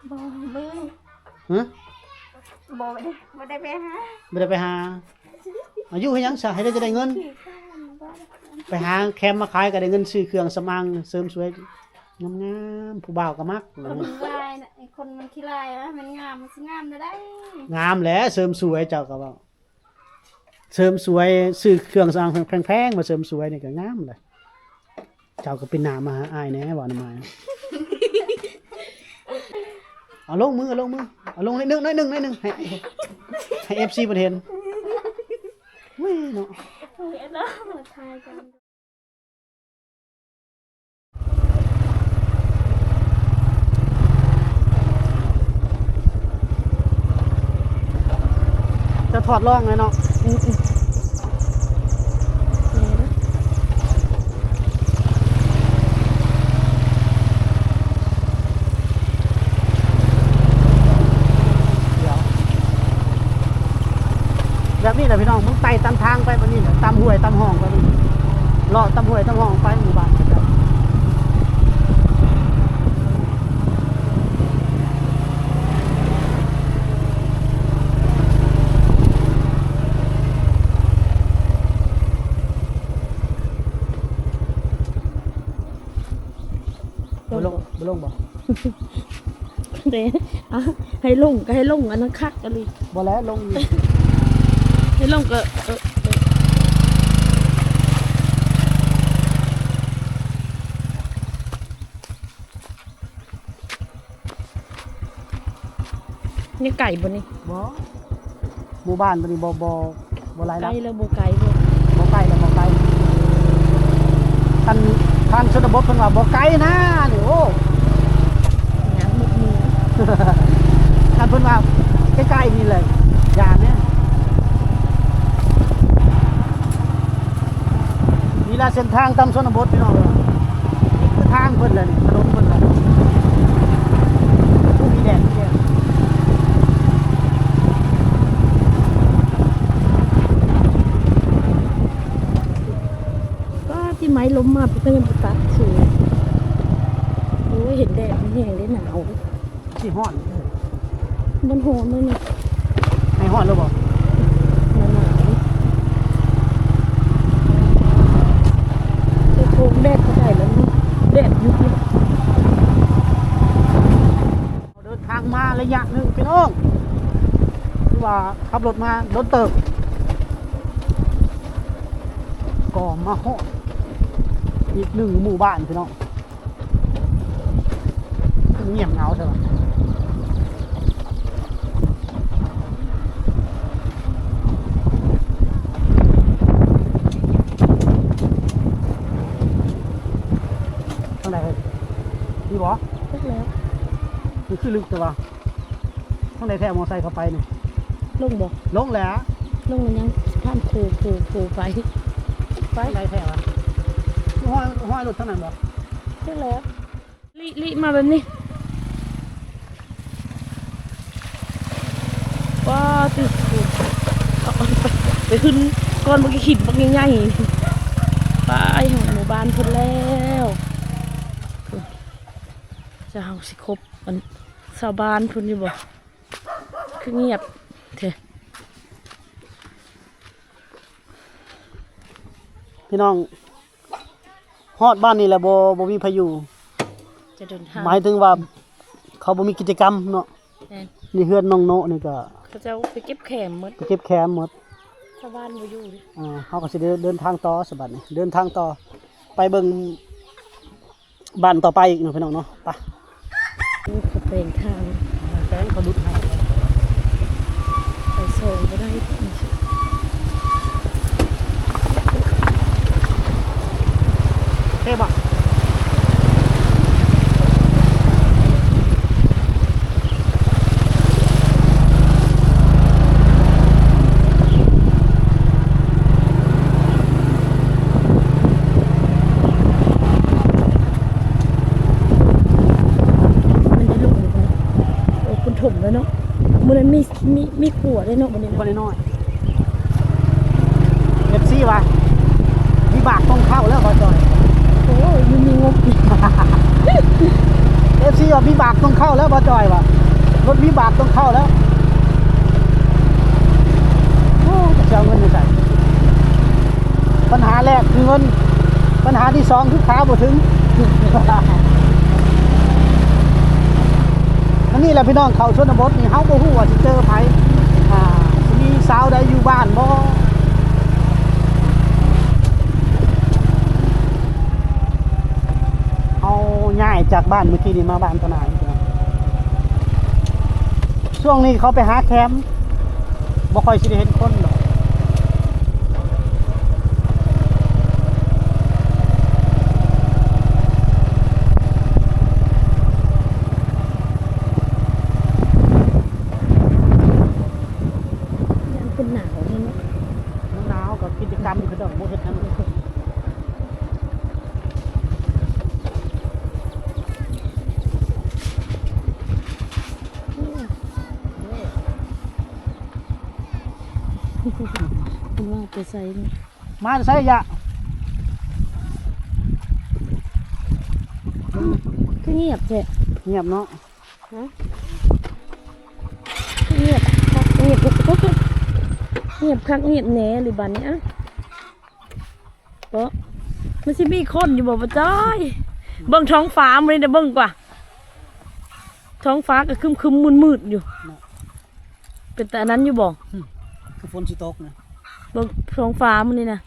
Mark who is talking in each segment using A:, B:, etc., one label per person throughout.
A: บ่มือ
B: ฮะ
A: บ่ได้ไปหา
B: บ่ได้ไปหาอายุเฮ็ดหยังซะให้ได้จะได้เงินไปหาแคมมาขายก็ได้เงินซื้อเครื่องสำอางเสริมสวยงามๆผู้บ่าวก็มัก
A: คนลายน่ะไอ้คนมันขี้ลายนะมันงามมันสิงามได้
B: งามแหละเสริมสวยเจ้าก็เว้าเสริมสวยซื้อเครื่องสำอางแพงๆมาเสริมสวยนี่ก็งามเลยเจ้าก็เป็นหน้ามาหาอ้ายแหน่ว่านำมาเอาลงมือเอาลงนิดนึงให้ FC เพิ่นเห็นเว้ยเนาะ
A: เห็นแล้วมาทายกัน
B: จะถอดร่องเลยเนาะแบบนี้แหละพี่น้องมึงไต่ตามทางไปแบบนี้แหละตามห้วยตามห้องไปนี่เลาะตามห้วยตามห้องไปหมู่บ้านก็ได้บ่ลงบ่
A: เด้อ่ะให้ลงก็ให้ลงอันนั้นคักกันเลย
B: บ่แล้วลง
A: ให้ลงก็นี่ไก่บ่นี่
B: บ่หมู่บ้านตัวนี้บ่หลายหลัก
A: ไก่แล้วบ่ไก่บ่
B: บ่ไกลแล้วบ่ไกลทางชนบทเพิ่นว่าบ่ไกลนะนี่โอ้
A: หยังมุกมือ
B: ท่านเพิ่นว่าใกล้ๆนี่เลยยามเนี่ยนี่ล่ะเส้นทางตามชนบทพี่น้องนี่คือทางเพิ่นเลยนี่ถนนเพิ่นเลยผู้มีแดด
A: ก็ที่ไม้ล้มมาก็ยังบ่ตัดสวยโอ้ยเห็นแดดมันแห้งได้หนาว
B: สิฮ้อน
A: มันโหนเลยนี่
B: ให้ฮ้อนแล้วบ่
A: หนาวจะโคงแดดก็ได้แล้วนี่แดดยุบเลย
B: เดินทางมาระยะหนึงพี่น้องคือว่าขับรถมาโดนเติบก็มาฮอดอีกหนึ่งหมู่บ้านพี่น้องเงียบเหงาใช่ไหมทางไหนนี่บอ
A: ลึกแล้ว
B: มันคือลึกแต่ว่าทางไหนแท้มอไซค์เข้าไปนี่
A: ลงบ่
B: ลงแล้ว
A: ลงแล้วยังท่านโคไป
B: ทางไหนแท้วะห้อยรถทางนั้นบ่
A: ลึกแล้วลิมาแบบนี้ว้าติดไปขึ้นก้อนเมื่อกี้ขิดบักใหญ่ๆไปหมู่บ้านพุ่นแล้วจะเอาสิครบมันชาวบ้านพุ่นอยู่บ่คือเงียบเถอะ
B: พี่น้องฮอดบ้านนี่แหละบ่มีพายุ
A: จะเดินทาง
B: หมายถึงว่าเขาบ่มีกิจกรรมเนาะนี่เฮือนน้องโนนี่ก็
A: เขาจะไปเก็บแขมหมด
B: ไปเก็บแคมหมด
A: ชาวบ้านบ่อยู่ดิ
B: เฮาก็สิเดินทางต่อสบัดนี่เดินทางต่อไปเบิ่งบ้านต่อไปอีกเนาะพี่น้องเนาะไป
A: นี่เขาเป็นทาง
B: แฟนเขาดุดให้
A: ไปส่งบ่ได้
B: เท่บ่
A: ถมแล้วเนาะมันมีขวดได้เนาะมันนี่
B: คนน้อยFC ว่ะวิบากต้องเข้าแล้วบ่จอย
A: โอ้ยมีงบ
B: FC ว่ามีบากต้องเข้าแล้วบ่จอยว่ะรถมีบากต้องเข้าแล้วโอ้จะเอาเงินไปใส่ปัญหาแรกคือเงินปัญหาที่สองคือขาบ่ถึง อันนี้แหละพี่น้องเขาชนบทนี่เฮาบ่ฮู้ว่าสิเจอไผสิมีสาวใดอยู่บ้านบ่เอาย้ายจากบ้านเมื่อกี้นี่มาบ้านตะนายช่วงนี้เขาไปหาแคมป์บ่ค่อยสิได้เห็นคนหรอก
A: ยังเป็นหนาวนี่เนาะ
B: หนาวกับกิจกรรมอยู่คือดอกบ่เฮ็ดนำ
A: คุณว่าไปใส่นี่
B: มาใส่ยะ
A: คือเงียบแท้
B: เงียบเนาะ
A: ฮะเงียบคักเงียบก็เงียบคักเงียบแหน่หรือบัดนี้อ่ะเพราะมันสิมีคนอยู่บ่บ่จ้อยเบิ่งท้องฟ้ามื้อนี้เด้อเบิ่งกว่าท้องฟ้าก็ครึมๆมืดๆอยู่เป็นแต่อันนั้นอยู่บ่
B: คือฝนสิตกนะ
A: เบิ่งท้องฟ้ามื้อนี้นะ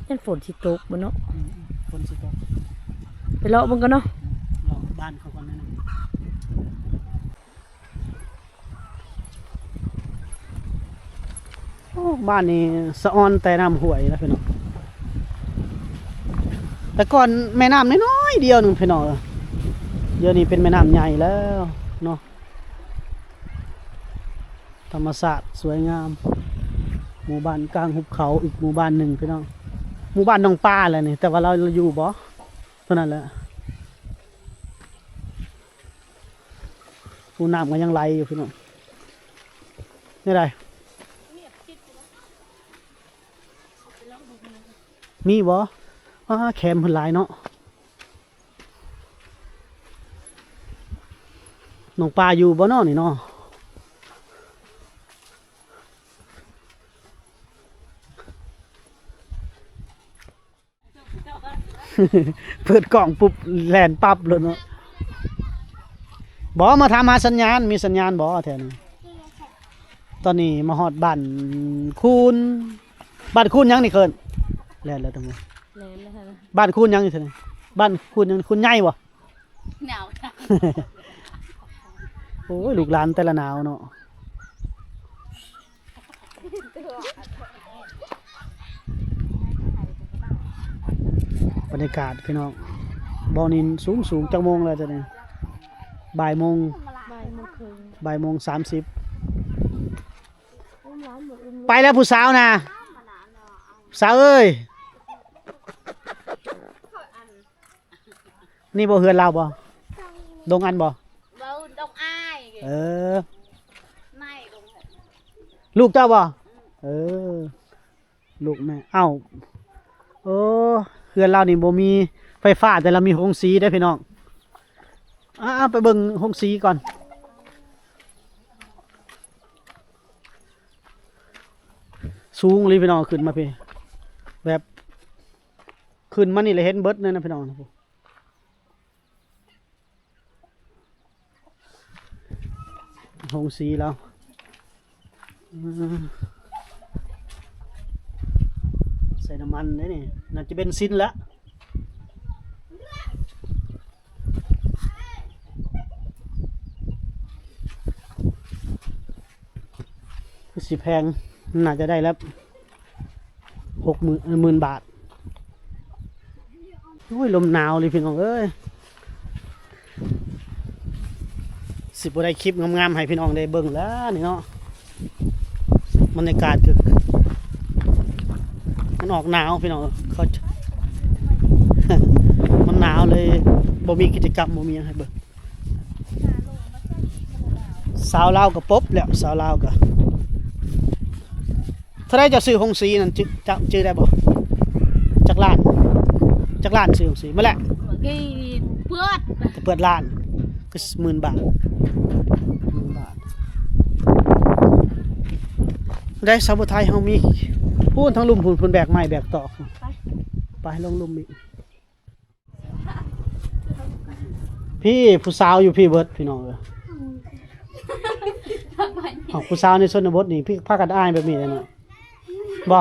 A: ยันฝนสิตกบ่เนาะ
B: ฝนสิตก
A: ไปเลาะเบิ่งกันเนาะ
B: รอบ้านเขาก่อนนะโอ้บ้านนี้สะออนแต่น้ำห้วยนะพี่น้องแต่ก่อนแม่น้ำน้อยๆเดียวหนึงพี่น้องเดี๋ยวนี้เป็นแม่น้ำใหญ่แล้วเนาะธรรมศาสตร์สวยงามหมู่บ้านกลางหุบเขาอีกหมู่บ้านหนึ่งพี่น้องหมู่บ้านน้องป้าแหละนี่แต่ว่าเราอยู่บ่เท่านั้นแหละผู้น้ำก็ยังไหลอยู่พี่น้องนี่ไรมีบ่แคมเพิ่นหลายเนาะน้องปลาอยู่บ่เนาะนี่เนาะ เปิดกล่องปุ๊บแลนปั๊บเลยเนาะบ่มาทำหาสัญญาณมีสัญญาณบ่แถวนี้ตอนนี้มาฮอดบ้านคูณบ้านคูณยังนี่เคินแล่นแล้วตรงนี้
A: แม่นแล้วค่ะ
B: บ้านคูณยังนี่เท่านี้บ้านคูณยังคูณใหญ่บ่
C: หนาวจัง
B: โอ้ยลูกหลานแต่ละหนาวเนาะบรรยากาศพี่น้องบ่อนินสูงจังโมงแล้วจ้ะเนี่ยบ่ายโมง
A: บ่ายโมงครึ่ง
B: บ่ายโมง30
A: อุ้มร้านหมดอุ้ม
B: ไปแล้วผู้สาวนะสาวเอ้ยนี่บ่เฮือนเราบ่ดงอันบ่
C: เบาดงอ้าย
B: เออ
C: ไม่ดง
B: ลูกเจ้าบ่เออลูกแม่เอ้าโอ้เฮือนเรานี่บ่มีไฟฟ้าแต่เรามีโรงสีได้อพี่น้องไปเบิ่งโรงสีก่อนสูงเลยพี่น้องขึ้นมาพี่แบบขึ้นมานี่เลยเห็นเบิดเลยนะพี่น้องนะโรงสีแล้วใส่น้ำมันได้นี่น่าจะเป็นซินแล้วคือสิแพงน่าจะได้แล้ว60,000 บาทโอ้ยลมหนาวเลยพี่น้องเอ้ยสิบ่ได้คลิปงามๆให้พี่น้องได้เบิ่งแล้วนี่เนาะบรรยากาศคือมันออกหนาวพี่น้องเขา มันหนาวเลยบ่มีกิจกรรมบ่มีหยังให้เบิ่งสาวลาวก็ปบแล้วสาวลาวก็ถ้าได้จะซื้อหงสีนั่นจื้อได้บ่จักล้านซื้อหงสีมาแหละ
A: เมื่อกี้
C: เพื่อน
B: จะเปิดร้านก็10,000 บาท10,000 บาทได้สาวไทยเฮามีพูนทั้งลุมพูนแบกไม้แบกตอกไปลงลุมอีกพี่ผู้สาวอยู่พี่เบิดพี่น้องเอ้ยเอาผู้สาวในชนบทนี่พี่พากันอ้ายแบบนี้เลยเนาะบ่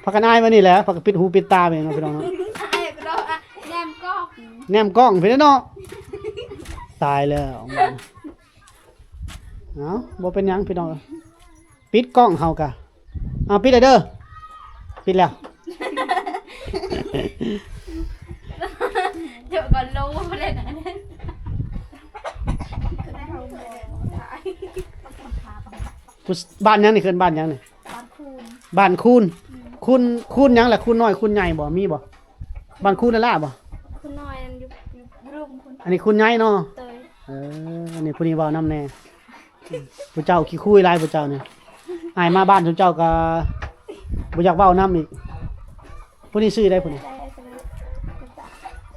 B: พากันอ้ายมานี่แหละพากันปิดหูปิดตาไปเนาะพี่น้องเนาะ
C: ไอ้ก็อ่ะแนมก็
B: แนมกล้องพี่เนาะตายแล้วเอาบ่เป็นหยังพี่น้องเอ้ยปิดกล้องเฮากะเอาปิดเลยเด้อปิดแล้ว
C: เดี๋ยวก่อนรู้ว่าเล่นอะไร
B: ผู้บ้านหยังนี่เคินบ้านหยังนี่บ้านคูนคูนหยังแหละคูนน้อยคูนใหญ่บ่มีบ่บ้านคูนนั่นล่ะบ่
C: คุณน้อยอยู่รุ่มคุณ
B: อันนี้คูนใหญ่เนาะ
C: เตย
B: อันนี้ผู้นี้เว้านำแน่ผู้เจ้าขี้คุยหลายผู้เจ้าเนี่ยอายมาบ้านผู้เจ้าก็บ่อยากเว้านำอีกผู้นี้ซื้อได้ผู้นี้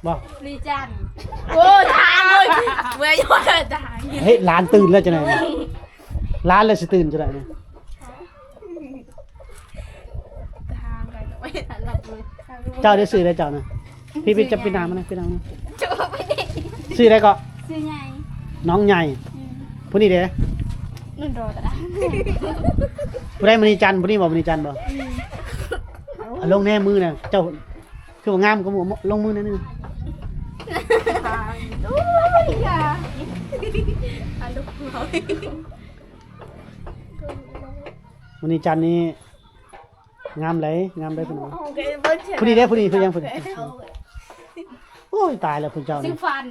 B: บ่
C: ลีจันโอ้ทางเลยเมื่อยอดทาง
B: เฮ้ยร้านตื่นแล้วจังได๋เนี่ยร้านแล้วสิตื่นจังได๋เนี่ย
C: ทางไปไม่ทันหลับเลย
B: เจ้าได้ซื้อได้เจ้านะพี่จะไปนามมันนะพี่นามมัน
C: จูบไปดิ
B: ซื้อได้ก็
C: ซื้อไง
B: น้องใหญ่ผู้นี้เด้
C: นุ่นโดดอ่ะ
B: ผู้ใดมณีจันทร์ผู้นี้บ่มณีจันทร์บ่เอาลงแน่มือน่ะเจ้าคือว่างามก็บ่ลงมือนั่นนึง
C: ทางด้วยค่ะอันลูกเรา
B: มณีจันทร์นี่งามเลยงามได้พี่น้องผู้นี้เด้ผู้นี้คือยังผู้นี้โอ้ยตายแล้วผู้เจ้า
C: ซื้
B: นี่
C: อฟัน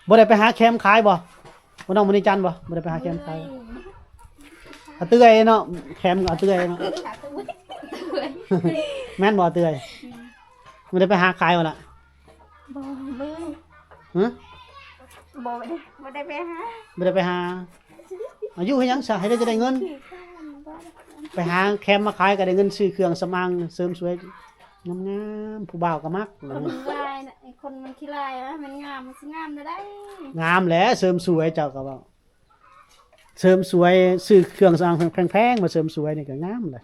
B: บ่ได้ไปหาแคมขายบ่บ่น้องมณีจันทร์บ่บ่ได้ไปหาแคมขายเอาเตื้อยเนาะแคมก็เอาเตื้อยเนาะ แม่นบ่เอาเตื้อยบ่ได้ไปหาขายบ่ล่ะ
C: บ่มือ
B: ฮะ
C: บ่ได้ไปหา
B: บ่ได้ไปหาอายุเฮ็ดหยังซะให้ได้จะได้เงิน ไปหาแคมมาขายก็ได้เงินซื้อเครื่องสำอางเสริมสวยงามๆผู้บ่าวก็มัก
C: คนมันลายน่ะไอ้คนมันขี้ลายนะมันงามมันสิงามได้
B: งามแหละเสริมสวยเจ้าก็เว้าเสริมสวยซื้อเครื่องสำอางแพงๆมาเสริมสวยนี่ก็งามเลย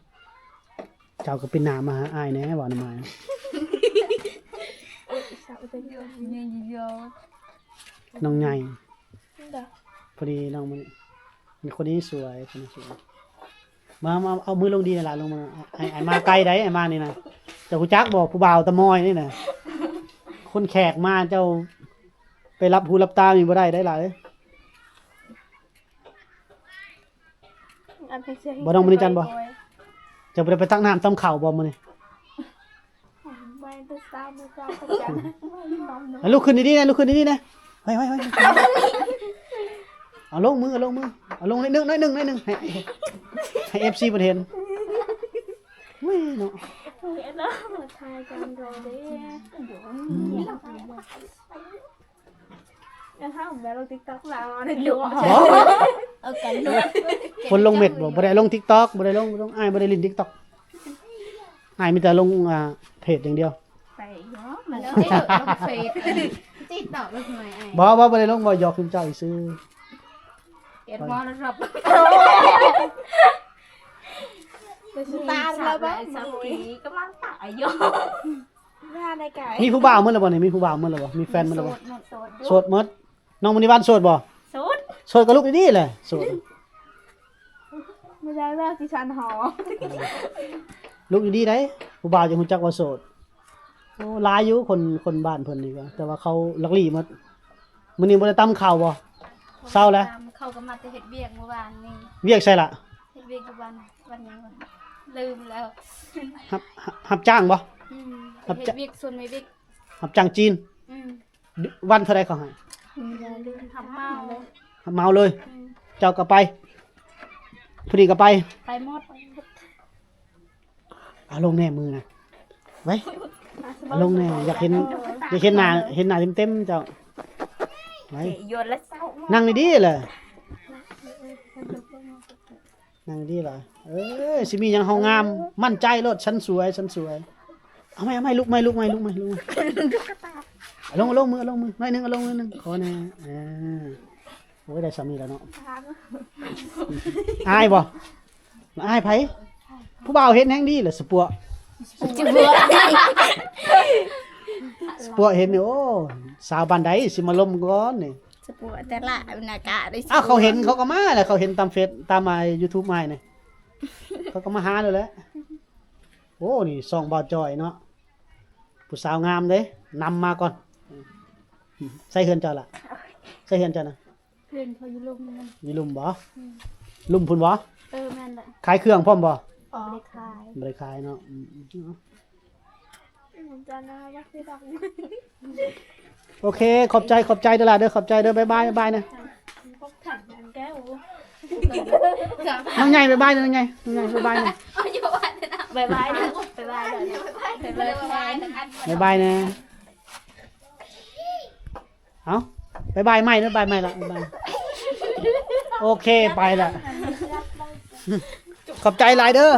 B: เจ้าก็เป็นหน้ามาหาอ้ายแหน่เว้านำมา
C: เยอะ
B: น้องใหญ่พอดีน้องมันคนนี้สวยคนนี้สวยมาเอามือลงดีนั่นล่ะลงมาไอ้มาไกลได้ไอ้มานี่นะเจ้าฮู้จักบ่ผู้บ่าวตะมอยนี่น่ะคนแขกมาเจ้าไปรับหูรับตามีบ่ได้ได้ล่ะเอ้ยบ่น้องมณีจันทร์บ่เจ้าบ่ได้ไปตักน้ำต้มข้าวบ่มื้อนี้เอาลุกขึ้นดีๆนะลุกขึ้นดีๆนะไว้เอาลงมือเอาลงนิดนึงน้อยหนึงให้ FC เพิ่นเห็นเว้ยเนาะ
C: ทายกันโดดเลยถ้าผมไปลง TikTok แล้วเนี่ยดู
B: บ่
C: กันดู
B: คนลงเม็ดบ่ได้ลง TikTok บ่ได้ลงอ้ายบ่ได้เล่น TikTok อ้ายมีแต่ลงเพจอย่างเดียว
C: ไปเนาะมันแล้วลงเฟซติดต่อลงหน่อยไอ้
B: บ่ได้ลงบ่ยอกขึ้นเจ้าอีซื้อ
C: เอ็ดมอแล้วครับตาเราบ้างสักทีกำลังตายอยู่หน้าในไก่
B: มีผู้บ่าวมื้อละบ่นี่มีผู้บ่าวมื้อละบ่มีแฟนมื้อละบ่
C: โสด
B: โสดหมดน้องมณีวันโสดบ่
C: โสด
B: โสดกับลูกดีๆแหละโสด
C: ไม่ได้เลิกที่ชันหอ
B: ลูกดีๆได้ผู้บ่าวจะฮู้จักว่าโสดโอ้หลายอยู่คนบ้านเพิ่นนี่ก็แต่ว่าเขาลักลี่หมดมื้อนี้บ่ได้ตำข้าวบ่เช้าแล้ว
C: เขาก็มาจะเห็ดเบียกเมื่อวานนี่
B: เวียกใส่ละ
C: เห็ดเบียกทุกวันยังลืมแล้ว
B: รับจ้างบ่
C: เห็ดเบียกส่วนไม่เบียก
B: รับจ้างจีนวันเท่าใดเขาให้
C: ลืมทำเมาเลย
B: เมาเลย เจ้าก็ไปผู้นี้ก็ไป
C: ไปหมด
B: เอาลงแน่มือนะไว้เอาลงแน่อยากเห็นหน้าเต็มๆเจ้าไว้
C: โยนและเศร้า
B: นั่งดีๆเลยนั่งดีๆเลยสิมีหยังเฮางามมั่นใจโลดฉันสวย เอาไหมลุกไหมลงมือน้อยนึงเอาลงมือนึงขอแน่โอ้ยได้สามีแล้วเนาะอายบ่อายไผผู้บ่าวเฮ็ดแฮงดีเหรอสปัว
C: จะเบื่อ
B: สปัวเห็นนี่โอ้สาวบ้านใดสิมาล้มก่อนนี่
C: จะปวดแต่ละบรรยากาศได้
B: อ้าวเขาเห็นเขาก็มาแหละเขาเห็นตามเฟซตามมา YouTube มานี่เขาก็มาหาเลยแหละโอ้นี่ส่องบ่าวจอยเนาะผู้สาวงามเด้นำมาก่อนใส่เฮือนเจ้าล่ะใส่เฮือนเจ้านะ
C: เพื่อนเขาอยู่ลุมนั่น
B: มีลุ่มบ่ลุ่มพุ่นบ่
C: แม่นแหละ
B: ขายเครื่องพร้อมบ่
C: อ๋อได้ขาย
B: บ่ได้ขายเนาะ
C: ผมจะน่ารักที่ดัง
B: โอเคขอบใจเด้อล่ะเด้อขอบใจเด้อบ๊ายบายนะ
C: พกถังแก้ว
B: น้องใหญ่บ๊ายบายน้องใหญ่บ๊ายบายนะ
C: อยู่บ้านนะบายบายนะบายบายเลยบาย
B: บ๊ายบายนะเอ้าบ๊ายบายใหม่นะบ๊ายบายละบ๊ายบายโอเคไปละขอบใจหลายเด้อ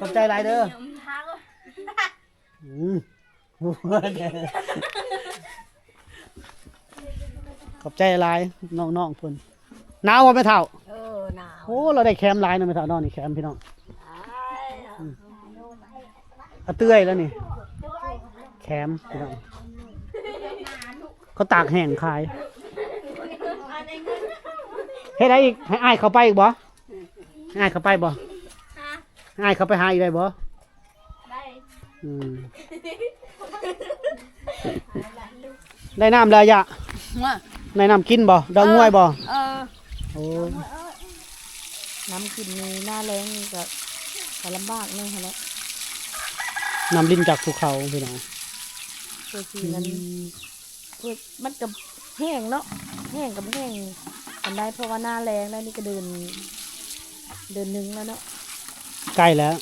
B: ขอบใจหลายเด้อขอบใจหลายน้องๆเพิ่นหนาวบ่แม่เฒ่า
C: หนาว
B: โอ้เราได้แคมหลายนะแม่เฒ่าน้องนี่แคมพี่น้องเอาเตื้อยแล้วนี่แคมพี่น้องเขาตากแห้งขายเฮ็ดอะไรอีกให้อ้ายเขาไปอีกบ่ให้อ้ายเขาไปบ่ให้อ้ายเขาไปหาอีกได้บ่
C: ได้
B: ได้น้ำแล้วยะได้น้ำกินบ่ดอกง่วยบ่โอ้
A: น้ำกินในหน้าแรงนี่ก็ลำบากเลยฮะแล้ว
B: น้ำลิ้นจากภูเขาพี่น้อง
A: ตัวสีนั้นมันกับแห้งเนาะแห้งกับแห้งกันได้เพราะว่าหน้าแรงแล้วนี่ก็เดินนึงแล้วเนาะ
B: ใกล้แล้ว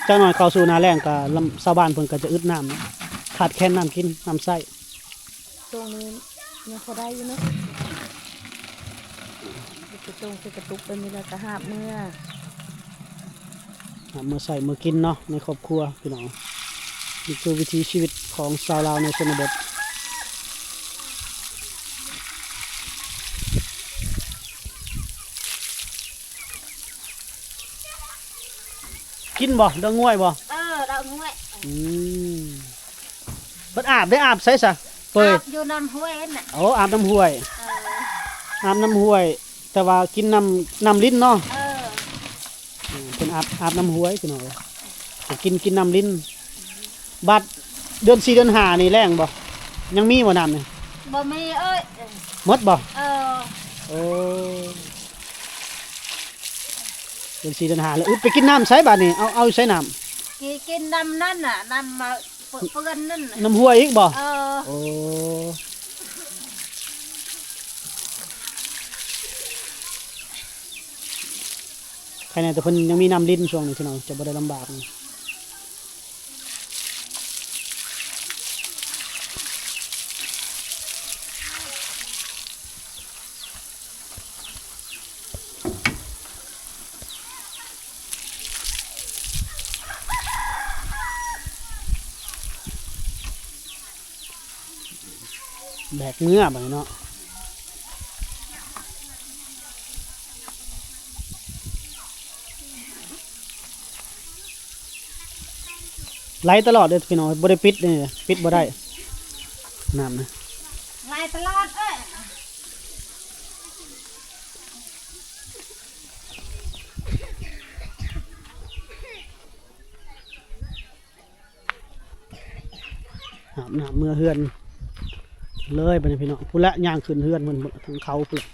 B: เจ้าหน่อยเข้าสู่หนาแรงก็ชาวบ้านเพิ่นก็จะอึดน้ำขาดแคลนน้ำกินน้ำใส่
A: ช่วงนี้ยังพอได้อยู่เนาะกระตุกไปมีแล้วก็หาบเมื่อ
B: มือใส่มือกินเนาะในครอบครัวพี่น้องนี่คือวิถีชีวิตของชาวลาวในชนบทกินบ่ดอกง่วยบ่
C: เราง่วย
B: เปิดอาบได้อาบใส่ซะเปิด
C: อยู่น้ำห้วยน่ะ
B: โอ้อาบน้ำห้วย อาบน้ำห้วย แต่ว่ากินน้ำลิ้นเนาะเป็นอาบน้ำห้วยพี่น้องกินน้ำลิ้นบัดเดือน4เดือน5นี่แรงบ่ยังมีบ่น้ำนี่
C: บ่มีเอ้ย
B: หมดบ่
C: เออ
B: โอ้เดือน4เดือน5แล้วไปกินน้ำใส่บัดนี่เอาใส่น้
C: กินน้ำนั่นน่ะน้ำมาเปื้อนนั่นน่ะ
B: ำน้ำห้วยอีกบ่โอ้ใครเนี่ยแต่เพิ่นยังมีน้ำลิ้นช่วงนี้พี่น้องจะบ่ได้ลำบากนี่แบกเนื้อไปเนาะไหลตลอดเลยพี่น้องบ่ได้ปิดนี่ปิดบ่ได้น้ำนะ
C: ไล่ตลอดเอ้ย
B: น้ำเมื่อเฮือนเลยไปพี่น้องพุ่นละย่างขึ้นเฮือนมันทั้งเขาพุ่นละ